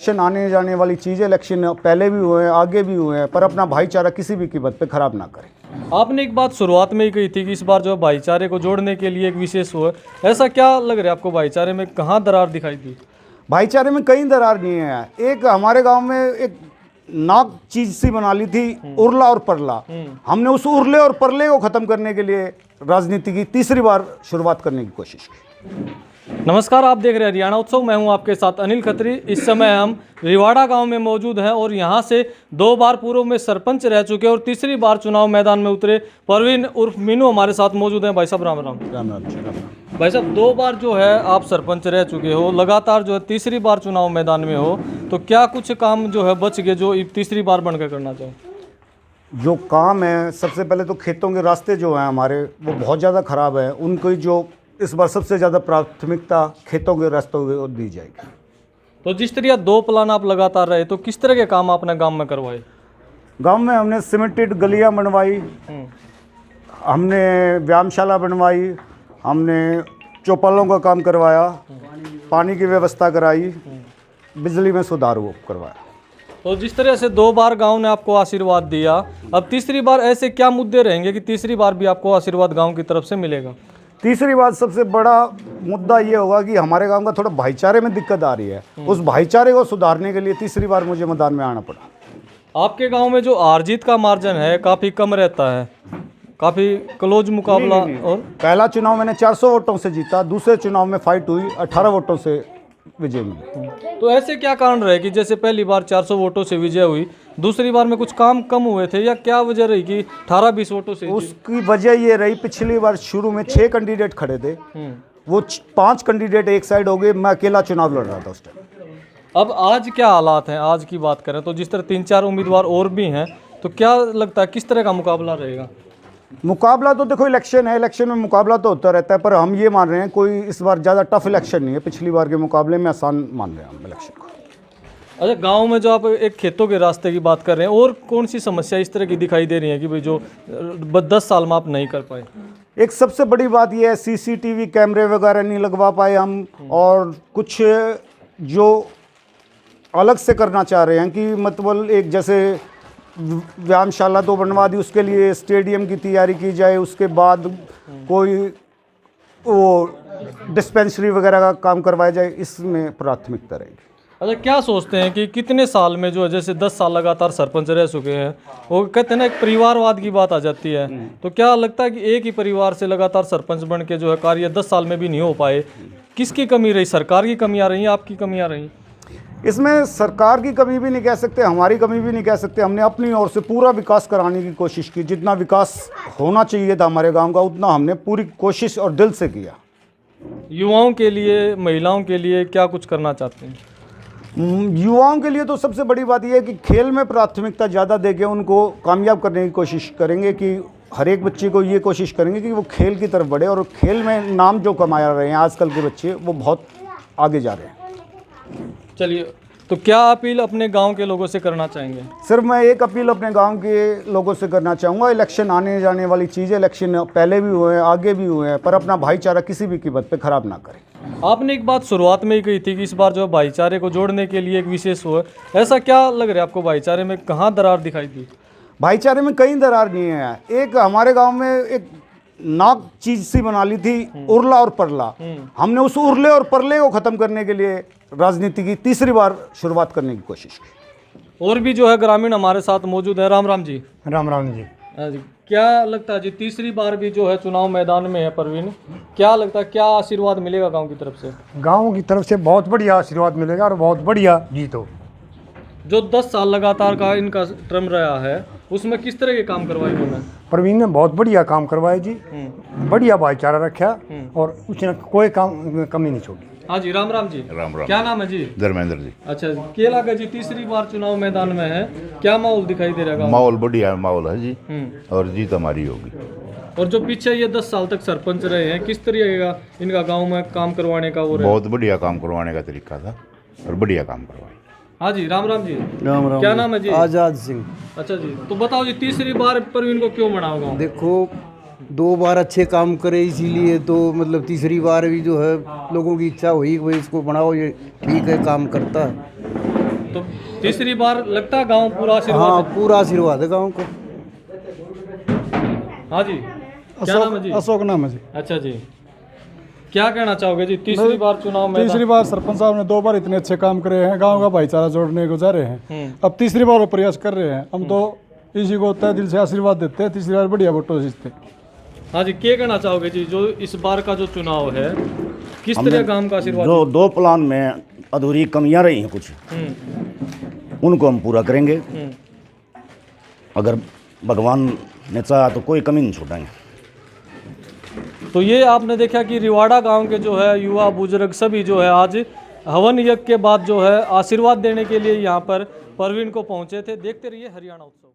Election आने जाने वाली चीज़ है। इलेक्शन पहले भी हुए हैं, आगे भी हुए हैं, पर अपना भाईचारा किसी भी कीमत पे खराब ना करें। आपने एक बात शुरुआत में ही कही थी कि इस बार जो है भाईचारे को जोड़ने के लिए एक विशेष हुआ, ऐसा क्या लग रहा है आपको? भाईचारे में कहाँ दरार दिखाई दी? भाईचारे में कई दरार नहीं है। एक हमारे गांव में एक नाक चीज सी बना ली थी, उरला और परला। हमने उस उरले और परले को खत्म करने के लिए राजनीति की तीसरी बार शुरुआत करने की कोशिश की। नमस्कार, आप देख रहे हैं हरियाणा उत्सव। मैं हूं आपके साथ अनिल खत्री। इस समय हम रिवाड़ा गांव में मौजूद हैं और यहां से 2 बार पूर्व में सरपंच रह चुके और तीसरी बार चुनाव मैदान में उतरे परवीन उर्फ मीनू हमारे साथ मौजूद हैं। भाई साहब राम राम। राम राम जी, राम राम। भाई साहब, 2 बार जो है आप सरपंच रह चुके हो, लगातार जो है तीसरी बार चुनाव मैदान में हो, तो क्या कुछ काम जो है बच गए जो तीसरी बार बनकर करना चाहो? जो काम है, सबसे पहले तो खेतों के रास्ते जो हैं हमारे, वो बहुत ज़्यादा ख़राब है। उनको जो इस बार सबसे ज़्यादा प्राथमिकता खेतों के रास्तों को दी जाएगी। तो जिस तरह 2 प्लान आप लगातार रहे, तो किस तरह के काम आपने गांव में करवाए? गांव में हमने सीमेंटेड गलियां बनवाई, हमने व्यायामशाला बनवाई, हमने चौपालों का काम करवाया, पानी की व्यवस्था कराई, बिजली में सुधार वो करवाया। तो जिस तरह से 2 बार गांव ने आपको आशीर्वाद दिया, अब तीसरी बार ऐसे क्या मुद्दे रहेंगे कि तीसरी बार भी आपको आशीर्वाद गांव की तरफ से मिलेगा? तीसरी बात, सबसे बड़ा मुद्दा ये होगा कि हमारे गांव का थोड़ा भाईचारे में दिक्कत आ रही है। उस भाईचारे को सुधारने के लिए तीसरी बार मुझे मैदान में आना पड़ा। आपके गांव में जो हार जीत का मार्जिन है काफ़ी कम रहता है, काफ़ी क्लोज मुकाबला। और पहला चुनाव मैंने 400 वोटों से जीता, दूसरे चुनाव में फाइट हुई, 18 वोटों से विजय मिली। तो ऐसे क्या कारण रहे कि जैसे पहली बार 400 वोटों से विजय हुई, दूसरी बार में कुछ काम कम हुए थे, या क्या वजह रही कि 18-20 वोटों से? उसकी वजह ये रही, पिछली बार शुरू में 6 कैंडिडेट खड़े थे, वो 5 कैंडिडेट एक साइड हो गए, मैं अकेला चुनाव लड़ रहा था उस टाइम। अब आज क्या हालात हैं? आज की बात करें तो जिस तरह 3-4 उम्मीदवार और भी हैं, तो क्या लगता है किस तरह का मुकाबला रहेगा? मुकाबला तो देखो, इलेक्शन है, इलेक्शन में मुकाबला तो होता रहता है, पर हम ये मान रहे हैं कोई इस बार ज़्यादा टफ इलेक्शन नहीं है। पिछली बार के मुकाबले में आसान मान रहे हैं हम इलेक्शन को। अच्छा, गांव में जो आप एक खेतों के रास्ते की बात कर रहे हैं, और कौन सी समस्या इस तरह की दिखाई दे रही है कि भाई जो 10 साल में आप नहीं कर पाए? एक सबसे बड़ी बात यह है, सीसीटीवी कैमरे वगैरह नहीं लगवा पाए हम, और कुछ जो अलग से करना चाह रहे हैं कि मतलब एक जैसे व्यायामशाला तो बनवा दी, उसके लिए स्टेडियम की तैयारी की जाए, उसके बाद कोई वो डिस्पेंसरी वगैरह का काम करवाया जाए, इसमें प्राथमिकता रहेगी। अच्छा, क्या सोचते हैं कि कितने साल में जो है, जैसे 10 साल लगातार सरपंच रह चुके हैं, वो कहते हैं ना एक परिवारवाद की बात आ जाती है, तो क्या लगता है कि एक ही परिवार से लगातार सरपंच बन के जो है कार्य 10 साल में भी नहीं हो पाए? किसकी कमी रही? सरकार की कमी आ रही है, आपकी कमी आ रही है? इसमें सरकार की कमी भी नहीं कह सकते, हमारी कमी भी नहीं कह सकते। हमने अपनी ओर से पूरा विकास कराने की कोशिश की, जितना विकास होना चाहिए था हमारे गांव का, उतना हमने पूरी कोशिश और दिल से किया। युवाओं के लिए, महिलाओं के लिए क्या कुछ करना चाहते हैं? युवाओं के लिए तो सबसे बड़ी बात यह है कि खेल में प्राथमिकता ज़्यादा देके उनको कामयाब करने की कोशिश करेंगे, कि हर एक बच्चे को ये कोशिश करेंगे कि वो खेल की तरफ बढ़े, और खेल में नाम जो कमा रहे हैं आजकल के बच्चे, वो बहुत आगे जा रहे हैं। चलिए, तो क्या अपील अपने गांव के लोगों से करना चाहेंगे? सिर्फ मैं एक अपील अपने गांव के लोगों से करना चाहूँगा, इलेक्शन आने जाने वाली चीज़ है। इलेक्शन पहले भी हुए हैं, आगे भी हुए हैं, पर अपना भाईचारा किसी भी कीमत पे खराब ना करें। आपने एक बात शुरुआत में ही कही थी कि इस बार जो है भाईचारे को जोड़ने के लिए एक विशेष हुआ, ऐसा क्या लग रहा है आपको? भाईचारे में कहाँ दरार दिखाई दी? भाईचारे में कई दरार नहीं है। एक हमारे गाँव में एक नाक चीज सी बना ली थी, उरला और परला। हमने उस उरले और परले को खत्म करने के लिए राजनीति की तीसरी बार शुरुआत करने की कोशिश की। और भी जो है ग्रामीण हमारे साथ मौजूद है। राम राम जी। राम राम जी। जी, क्या लगता है जी, तीसरी बार भी जो है चुनाव मैदान में है परवीन, क्या लगता है क्या आशीर्वाद मिलेगा गांव की तरफ से? गांव की तरफ से बहुत बढ़िया आशीर्वाद मिलेगा और बहुत बढ़िया जीत हो। जो 10 साल लगातार का इनका टर्म रहा है, उसमें किस तरह के काम करवाए उन्होंने? प्रवीण ने बहुत बढ़िया काम करवाया जी, बढ़िया भाईचारा रखा, और उसने कोई काम कमी नहीं छोड़ी। हाँ जी, राम राम जी। राम राम। क्या नाम है जी? धर्मेंद्र जी। अच्छा, केला का जी तीसरी बार चुनाव मैदान में है, क्या माहौल दिखाई दे रहा है? माहौल बढ़िया माहौल है जी, और जीत हमारी होगी। और जो पीछे ये 10 साल तक सरपंच रहे हैं, किस तरह का इनका गांव में काम करवाने का वो रहा? बहुत बढ़िया काम करवाने का तरीका था, और बढ़िया काम करवाए। हाँ जी, राम राम जी। राम राम। क्या नाम है जी? आज़ाद सिंह। अच्छा जी, तो बताओ जी, तीसरी बार परवीन को क्यों बनाओ गाँव? देखो, 2 बार अच्छे काम करे, इसीलिए तो मतलब तीसरी बार भी जो है लोगों की इच्छा हुई कि भाई इसको बनाओ, ये ठीक है, काम करता है। तो तीसरी बार लगता है गांव पूरा आशीर्वाद हाँ है? पूरा आशीर्वाद है गाँव को। हाँ जी, क्या नाम है जी? अशोक नाम है जी। अच्छा जी, क्या कहना चाहोगे जी? तीसरी बार चुनाव में तीसरी बार सरपंच साहब ने 2 बार इतने अच्छे काम करे हैं, गांव का भाईचारा जोड़ने को जा रहे हैं। अब तीसरी बार वो प्रयास कर रहे हैं। हम तो इसी को तहे दिल से आशीर्वाद देते हैं, तीसरी बार बढ़िया वोटों से जीतते। हाँ जी, क्या कहना चाहोगे जी? जो इस बार का जो चुनाव है, किस तरह गांव का आशीर्वाद? जो 2 प्लान में अधूरी कमियां रही हैं कुछ, उनको हम पूरा करेंगे। अगर भगवान ने चाहा तो कोई कमी नहीं छूटेंगे। तो ये आपने देखा कि रिवाड़ा गांव के जो है युवा बुजुर्ग सभी जो है आज हवन यज्ञ के बाद जो है आशीर्वाद देने के लिए यहाँ पर परवीन को पहुँचे थे। देखते रहिए हरियाणा उत्सव।